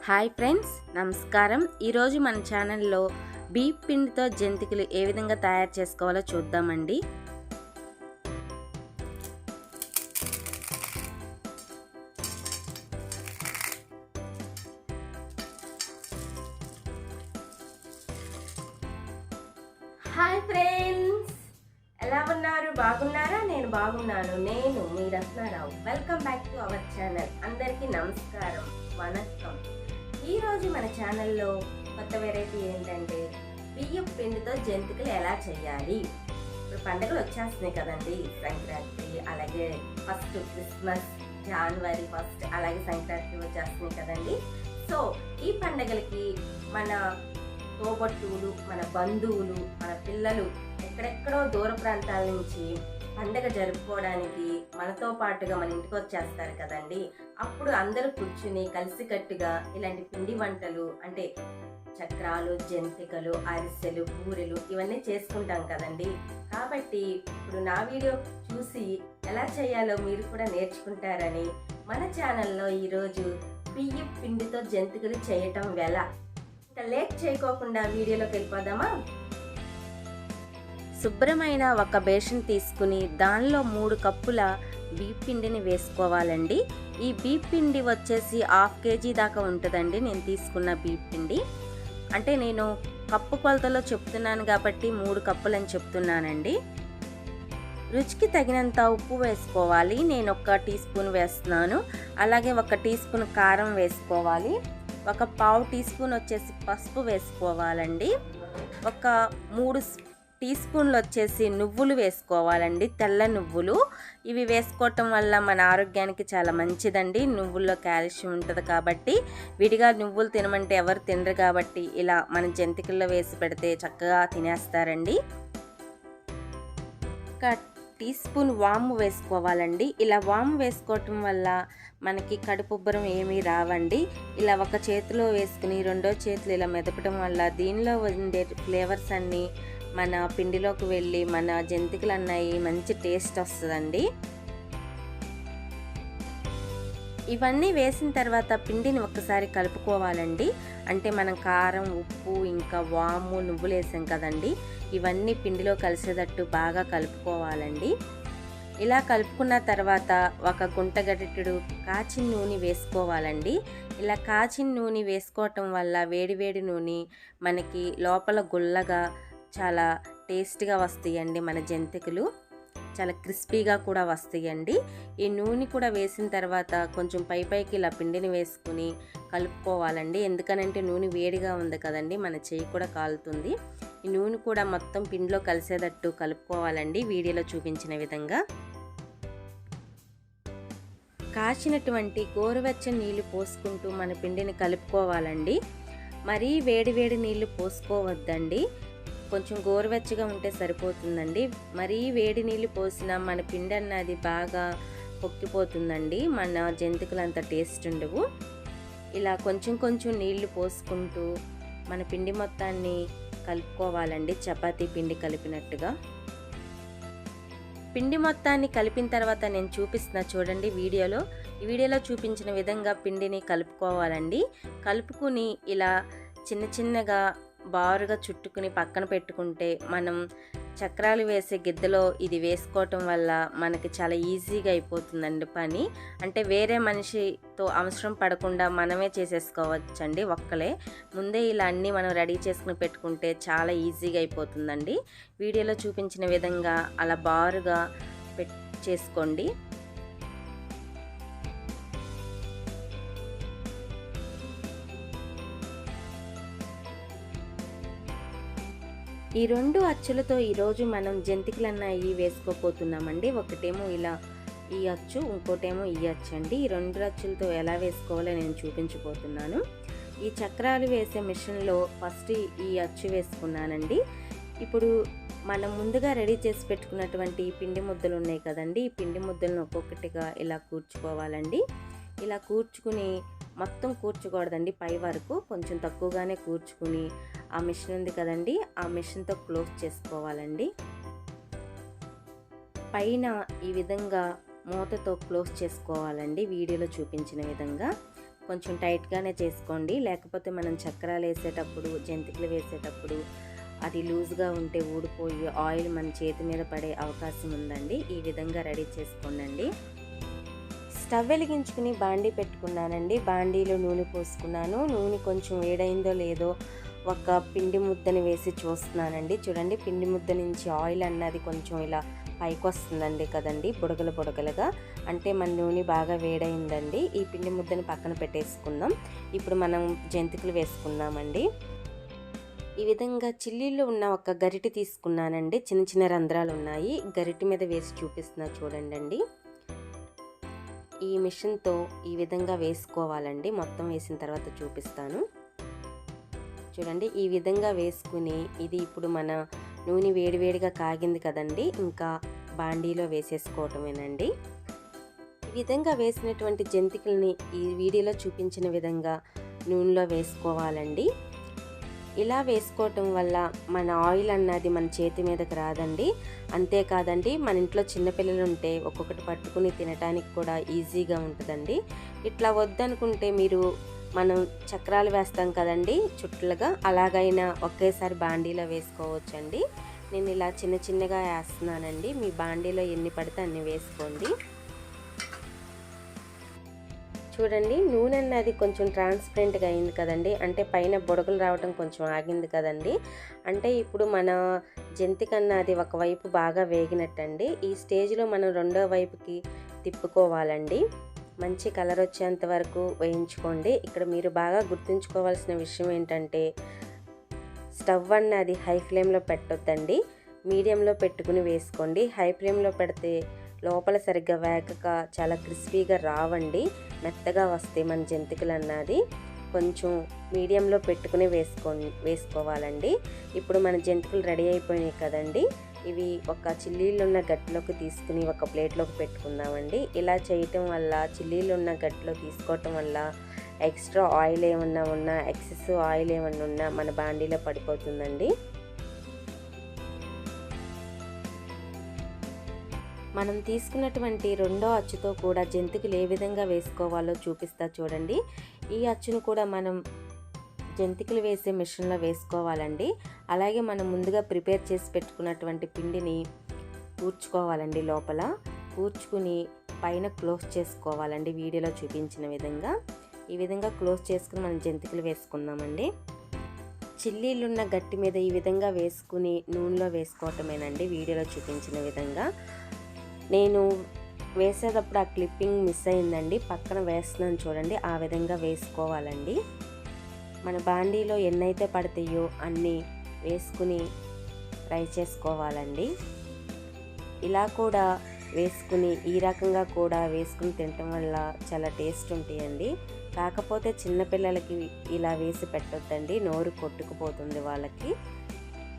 Hi friends, నమస్కారం. ఈరోజు మన ఛానల్లో బీప్ పిండితో జంతికలు ఏ విధంగా తయారు చేసుకోవాలో చూద్దామండి. హాయ్ ఫ్రెండ్స్, ఎలా ఉన్నారు? బాగున్నారా? నేను బాగున్నాను. నేను మీ Ratnarao. Welcome back to our channel. అందరికీ నమస్కారం, వనక్కం. ఈరోజు మన ఛానల్లో కొత్త వెరైటీ ఏంటంటే బియ్యం పిండితో జంతికలు ఎలా చేయాలి. ఇప్పుడు పండుగలు వచ్చేస్తున్నాయి కదండి. సంక్రాంతి, అలాగే ఫస్ట్ క్రిస్మస్, జనవరి 1 అలాగే సంక్రాంతి వచ్చేస్తున్నాయి కదండి. సో ఈ పండుగలకి మన తోబట్టువులు, మన బంధువులు, మన పిల్లలు ఎక్కడెక్కడో దూర ప్రాంతాల నుంచి పండగ జరుపుకోవడానికి మనతో పాటుగా మన ఇంటికి వచ్చేస్తారు కదండి. అప్పుడు అందరూ కూర్చుని కలిసికట్టుగా ఇలాంటి పిండి వంటలు అంటే చక్రాలు, జంతికలు, అరిసెలు, పూరెలు ఇవన్నీ చేసుకుంటాం కదండి. కాబట్టి ఇప్పుడు నా వీడియో చూసి ఎలా చేయాలో మీరు కూడా నేర్చుకుంటారని మన ఛానల్లో ఈరోజు బియ్యం పిండితో జంతికలు చేయటం ఎలా. ఇంకా లేట్ చేయకోకుండా వీడియోలోకి వెళ్ళిపోదామా. శుభ్రమైన ఒక బేషన్ తీసుకుని దానిలో 3 కప్పుల బీప్ పిండిని వేసుకోవాలండి. ఈ బీప్ పిండి వచ్చేసి 1/2 kg దాకా ఉంటుందండి. నేను తీసుకున్న బీప్ పిండి అంటే నేను కప్పు కొలతలో చెప్తున్నాను కాబట్టి 3 కప్పులు అని చెప్తున్నానండి. రుచికి తగినంత ఉప్పు వేసుకోవాలి. నేను 1 టీ స్పూన్ వేస్తున్నాను. అలాగే 1 టీ స్పూన్ కారం వేసుకోవాలి. 1/4 టీ స్పూన్ వచ్చేసి పసుపు వేసుకోవాలండి. 3 టీ స్పూన్లు వచ్చేసి నువ్వులు వేసుకోవాలండి, తెల్ల నువ్వులు. ఇవి వేసుకోవటం వల్ల మన ఆరోగ్యానికి చాలా మంచిదండి. నువ్వుల్లో కాల్షియం ఉంటుంది కాబట్టి. విడిగా నువ్వులు తినమంటే ఎవరు తినరు కాబట్టి ఇలా మన జంతికల్లో వేసి పెడితే చక్కగా తినేస్తారండి. 1 టీ స్పూన్ వాము వేసుకోవాలండి. ఇలా వాము వేసుకోవటం వల్ల మనకి కడుపుబ్బరం ఏమీ రావండి. ఇలా ఒక చేతిలో వేసుకుని రెండో చేతిలో ఇలా మెదపడం వల్ల దీనిలో ఉండే ఫ్లేవర్స్ అన్నీ మన పిండిలోకి వెళ్ళి మన జంతికలు అన్నాయి మంచి టేస్ట్ వస్తుందండి. ఇవన్నీ వేసిన తర్వాత పిండిని ఒక్కసారి కలుపుకోవాలండి. అంటే మనం కారం, ఉప్పు, ఇంకా వాము, నువ్వులు వేసాం కదండి. ఇవన్నీ పిండిలో కలిసేటట్టు బాగా కలుపుకోవాలండి. ఇలా కలుపుకున్న తర్వాత 1 గుంట గరిటెడు కాచిన నూనె వేసుకోవాలండి. ఇలా కాచిన నూనె వేసుకోవటం వల్ల వేడివేడి నూనె మనకి లోపల గుల్లగా చాలా టేస్ట్గా వస్తాయండి. మన జంతికలు చాలా క్రిస్పీగా కూడా వస్తాయండి. ఈ నూనె కూడా వేసిన తర్వాత కొంచెం పైకి ఇలా పిండిని వేసుకుని కలుపుకోవాలండి. ఎందుకనంటే నూనె వేడిగా ఉంది కదండి, మన చేయి కూడా కాలుతుంది. ఈ నూనె కూడా మొత్తం పిండిలో కలిసేటట్టు కలుపుకోవాలండి. వీడియోలో చూపించిన విధంగా కాచినటువంటి గోరువెచ్చని నీళ్లు పోసుకుంటూ మన పిండిని కలుపుకోవాలండి. మరీ వేడి నీళ్లు పోసుకోవద్దండి. కొంచెం గోరువెచ్చగా ఉంటే సరిపోతుందండి. మరీ వేడి నీళ్ళు పోసినా మన పిండి అన్నది బాగా పొక్కిపోతుందండి. మన జంతికలు అంత టేస్ట్ ఉండవు. ఇలా కొంచెం నీళ్లు పోసుకుంటూ మన పిండి మొత్తాన్ని కలుపుకోవాలండి, చపాతీ పిండి కలిపినట్టుగా. పిండి మొత్తాన్ని కలిపిన తర్వాత నేను చూపిస్తున్నా చూడండి వీడియోలో. ఈ వీడియోలో చూపించిన విధంగా పిండిని కలుపుకోవాలండి. కలుపుకుని ఇలా చిన్నగా బారుగా చుట్టుకుని పక్కన పెట్టుకుంటే మనం చక్రాలు వేసే గిద్దలో ఇది వేసుకోవటం వల్ల మనకి చాలా ఈజీగా అయిపోతుందండి పని. అంటే వేరే మనిషితో అవసరం పడకుండా మనమే చేసేసుకోవచ్చండి ఒక్కలే. ముందే ఇలా అన్నీ మనం రెడీ చేసుకుని పెట్టుకుంటే చాలా ఈజీగా అయిపోతుందండి. వీడియోలో చూపించిన విధంగా అలా బారుగా చేసుకోండి. ఈ 2 అచ్చులతో ఈరోజు మనం జంతికలు అన్నవి వేసుకోపోతున్నామండి. ఒకటేమో ఇలా ఈ అచ్చు, ఇంకోటేమో ఈ అచ్చు అండి. ఈ 2 అచ్చులతో ఎలా వేసుకోవాలో నేను చూపించబోతున్నాను. ఈ చక్రాలు వేసే మిషన్లో ఫస్ట్ ఈ అచ్చు వేసుకున్నానండి. ఇప్పుడు మనం ముందుగా రెడీ చేసి పెట్టుకున్నటువంటి పిండి ముద్దలు ఉన్నాయి కదండి. ఈ పిండి ముద్దలను ఒక్కొక్కటిగా ఇలా కూర్చుకోవాలండి. ఇలా కూర్చుకుని మొత్తం కూర్చోకూడదండి, పై వరకు కొంచెం తక్కువగానే కూర్చుకుని ఆ మిషన్ ఉంది కదండి, ఆ మిషన్తో క్లోజ్ చేసుకోవాలండి. పైన ఈ విధంగా మూతతో క్లోజ్ చేసుకోవాలండి. వీడియోలో చూపించిన విధంగా కొంచెం టైట్గానే చేసుకోండి, లేకపోతే మనం చక్రాలు వేసేటప్పుడు జంతికలు వేసేటప్పుడు అది లూజ్గా ఉంటే ఊడిపోయి ఆయిల్ మన చేతి మీద పడే అవకాశం ఉందండి. ఈ విధంగా రెడీ చేసుకోండి. స్టవ్ వెలిగించుకుని బాండీ పెట్టుకున్నానండి. బాండీలో నూనె పోసుకున్నాను. నూనె కొంచెం వేడైందో లేదో ఒక పిండి ముద్దని వేసి చూస్తున్నానండి. చూడండి, పిండి ముద్ద నుంచి ఆయిల్ అన్నది కొంచెం ఇలా పైకి వస్తుందండి కదండి, బుడగలు బుడగలుగా. అంటే మన నూనె బాగా వేడైందండి. ఈ పిండి ముద్దని పక్కన పెట్టేసుకుందాం. ఇప్పుడు మనం జంతికలు వేసుకుందామండి. ఈ విధంగా చిల్లీల్లో ఉన్న ఒక గరిటె తీసుకున్నానండి. చిన్న చిన్న రంధ్రాలు ఉన్నాయి. గరిటె మీద వేసి చూపిస్తున్నా చూడండి. ఈ మిషన్తో ఈ విధంగా వేసుకోవాలండి. మొత్తం వేసిన తర్వాత చూపిస్తాను. చూడండి, ఈ విధంగా వేసుకుని ఇది ఇప్పుడు మన నూనె వేడివేడిగా కాగింది కదండి, ఇంకా బాండీలో వేసేసుకోవటమేనండి. ఈ విధంగా వేసినటువంటి జంతికల్ని ఈ వీడియోలో చూపించిన విధంగా నూనెలో వేసుకోవాలండి. ఇలా వేసుకోవటం వల్ల మన ఆయిల్ అన్నది మన చేతి మీదకి రాదండి. అంతేకాదండి, మన ఇంట్లో చిన్నపిల్లలు ఉంటే ఒక్కొక్కటి పట్టుకుని తినడానికి కూడా ఈజీగా ఉంటుందండి. ఇట్లా వద్దనుకుంటే మీరు మనం చక్రాలు వేస్తాం కదండి చుట్టలుగా, అలాగైనా ఒకేసారి బాండీలో వేసుకోవచ్చండి. నేను ఇలా చిన్న చిన్నగా వేస్తున్నానండి. మీ బాండీలో ఎన్ని పడితే అన్ని వేసుకోండి. చూడండి, నూనె అన్నది కొంచెం ట్రాన్స్పరెంట్గా అయింది కదండి, అంటే పైన బుడగలు రావడం కొంచెం ఆగింది కదండి. అంటే ఇప్పుడు మన జంతిక అన్నది ఒకవైపు బాగా వేగినట్టండి. ఈ స్టేజ్లో మనం రెండో వైపుకి తిప్పుకోవాలండి. మంచి కలర్ వచ్చేంత వరకు వేయించుకోండి. ఇక్కడ మీరు బాగా గుర్తుంచుకోవాల్సిన విషయం ఏంటంటే, స్టవ్ అన్నది హై ఫ్లేమ్లో పెట్టొద్దండి, మీడియంలో పెట్టుకుని వేసుకోండి. హై ఫ్లేమ్లో పెడితే లోపల సరిగ్గా వేగక చాలా క్రిస్పీగా రావండి, మెత్తగా వస్తాయి మన జంతికలు అన్నది. కొంచెం మీడియంలో పెట్టుకుని వేసుకోవాలండి. ఇప్పుడు మన జంతికలు రెడీ అయిపోయినాయి కదండి. ఇవి ఒక చిల్లీలు ఉన్న గట్టిలోకి తీసుకుని ఒక ప్లేట్లోకి పెట్టుకుందామండి. ఇలా చేయటం వల్ల, చిల్లీలు ఉన్న గట్టిలో తీసుకోవటం వల్ల ఎక్స్ట్రా ఆయిల్ ఏమన్నా ఎక్సెస్ ఆయిల్ ఏమన్నా ఉన్నా మన బాండీలో పడిపోతుందండి. మనం తీసుకున్నటువంటి రెండో అచ్చుతో కూడా జంతికలు ఏ విధంగా వేసుకోవాలో చూపిస్తా చూడండి. ఈ అచ్చును కూడా మనం జంతికలు వేసే మిషన్లో వేసుకోవాలండి. అలాగే మనం ముందుగా ప్రిపేర్ చేసి పెట్టుకున్నటువంటి పిండిని కూర్చుకోవాలండి. లోపల కూర్చుకుని పైన క్లోజ్ చేసుకోవాలండి. వీడియోలో చూపించిన విధంగా ఈ విధంగా క్లోజ్ చేసుకుని మనం జంతికలు వేసుకుందామండి. చిల్లీలున్న గట్టి మీద ఈ విధంగా వేసుకుని నూనెలో వేసుకోవటమేనండి, వీడియోలో చూపించిన విధంగా. నేను వేసేటప్పుడు ఆ క్లిప్పింగ్ మిస్ అయిందండి, పక్కన వేస్తున్నాను చూడండి. ఆ విధంగా వేసుకోవాలండి. మన బాండీలో ఎన్నైతే పడతాయో అన్నీ వేసుకుని ఫ్రై చేసుకోవాలండి. ఇలా కూడా వేసుకుని ఈ రకంగా కూడా వేసుకుని తినటం వల్ల చాలా టేస్ట్ ఉంటాయండి. కాకపోతే చిన్నపిల్లలకి ఇలా వేసి పెట్టొద్దండి, నోరు కొట్టుకుపోతుంది వాళ్ళకి.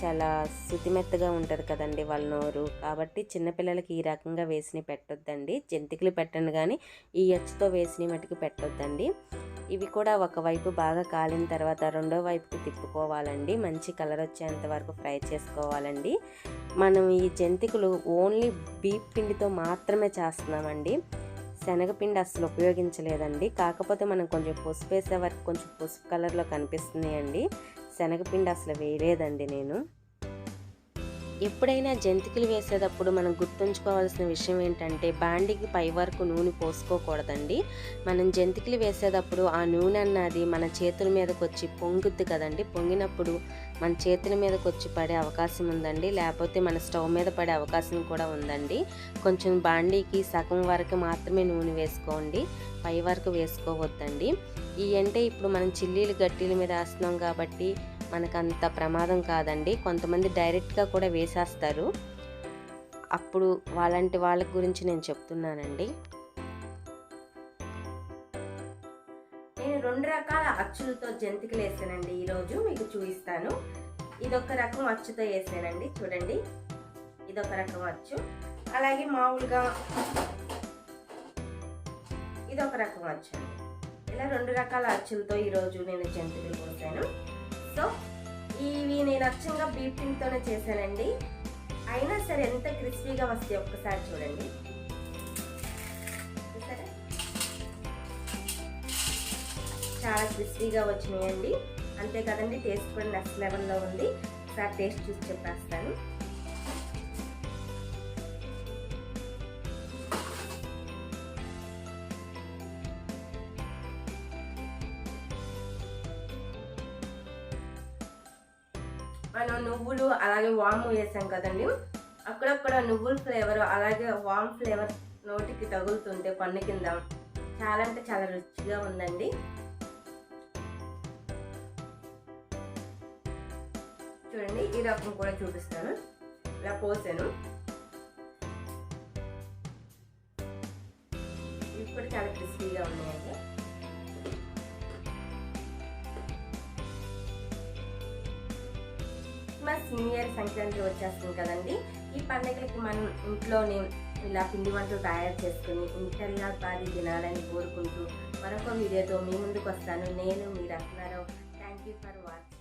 చాలా శుతిమెత్తగా ఉంటుంది కదండి వాళ్ళ నోరు, కాబట్టి చిన్నపిల్లలకి ఈ రకంగా వేసి పెట్టొద్దండి. జంతికలు పెట్టండి కానీ ఈ అచ్చుతో వేసిన మటుకు పెట్టొద్దండి. ఇవి కూడా ఒకవైపు బాగా కాలిన తర్వాత రెండో వైపుకి తిప్పుకోవాలండి. మంచి కలర్ వచ్చేంత వరకు ఫ్రై చేసుకోవాలండి. మనం ఈ జంతికలు ఓన్లీ బీప్ పిండితో మాత్రమే చేస్తున్నామండి, శనగపిండి అసలు ఉపయోగించలేదండి. కాకపోతే మనం కొంచెం పసుపు వేసే వరకు కొంచెం పసుపు కలర్లో కనిపిస్తున్నాయండి. శనగపిండి అసలు వేయలేదండి నేను. ఎప్పుడైనా జంతికలు వేసేటప్పుడు మనం గుర్తుంచుకోవాల్సిన విషయం ఏంటంటే, బాండీకి పై వరకు నూనె పోసుకోకూడదండి. మనం జంతికలు వేసేటప్పుడు ఆ నూనె అన్నది మన చేతుల మీదకి వచ్చి పొంగుద్ది కదండి. పొంగినప్పుడు మన చేతుల మీదకి వచ్చి పడే అవకాశం ఉందండి, లేకపోతే మన స్టవ్ మీద పడే అవకాశం కూడా ఉందండి. కొంచెం బాండీకి సగం వరకు మాత్రమే నూనె వేసుకోండి, పై వరకు వేసుకోవద్దండి. ఈ అంటే ఇప్పుడు మనం చిల్లీలు గట్టీల మీద వేస్తున్నాం కాబట్టి మనకంత ప్రమాదం కాదండి. కొంతమంది డైరెక్ట్గా కూడా వేసేస్తారు, అప్పుడు వాళ్ళ గురించి నేను చెప్తున్నానండి. నేను 2 రకాల అచ్చులతో జంతికలు వేసానండి. ఈరోజు మీకు చూపిస్తాను. ఇదొక రకం అచ్చుతో వేసానండి, చూడండి. ఇదొక రకం అచ్చు. అలాగే మామూలుగా ఇదొక రకం అచ్చు. ఇలా 2 రకాల అచ్చులతో ఈరోజు నేను జంతికలు పోసాను. సో ఇవి నేను అచ్చంగా బీప్ పిండితోనే చేశానండి. అయినా సరే ఎంత క్రిస్పీగా వస్తాయి ఒక్కసారి చూడండి. సరే, చాలా క్రిస్పీగా వచ్చినాయండి. అంతే కదండి, టేస్ట్ కూడా నెక్స్ట్ లెవెల్లో ఉంది. ఒకసారి టేస్ట్ చూసి చెప్పేస్తాను. మనం నువ్వులు అలాగే వాము వేసాం కదండి, అక్కడక్కడ నువ్వుల ఫ్లేవర్ అలాగే వామ్ ఫ్లేవర్ నోటికి తగులుతుంటే పన్ను కింద చాలా అంటే చాలా రుచిగా ఉందండి. చూడండి, ఈ రకం కూడా చూపిస్తాను. ఇలా పోసాను, ఇవి కూడా చాలా క్రిస్పీగా ఉన్నాయండి. న్యూ ఇయర్ సంక్రాంతి వచ్చేస్తుంది కదండి. ఈ పండుగలకి మనం ఇంట్లోనే ఇలా పిండి వంటలు తయారు చేసుకుని ఇంటర్గా పాది తినాలని కోరుకుంటూ మరొక వీడియోతో మీ ముందుకు వస్తాను. నేను మీ Ratnarao. Thank you for watching.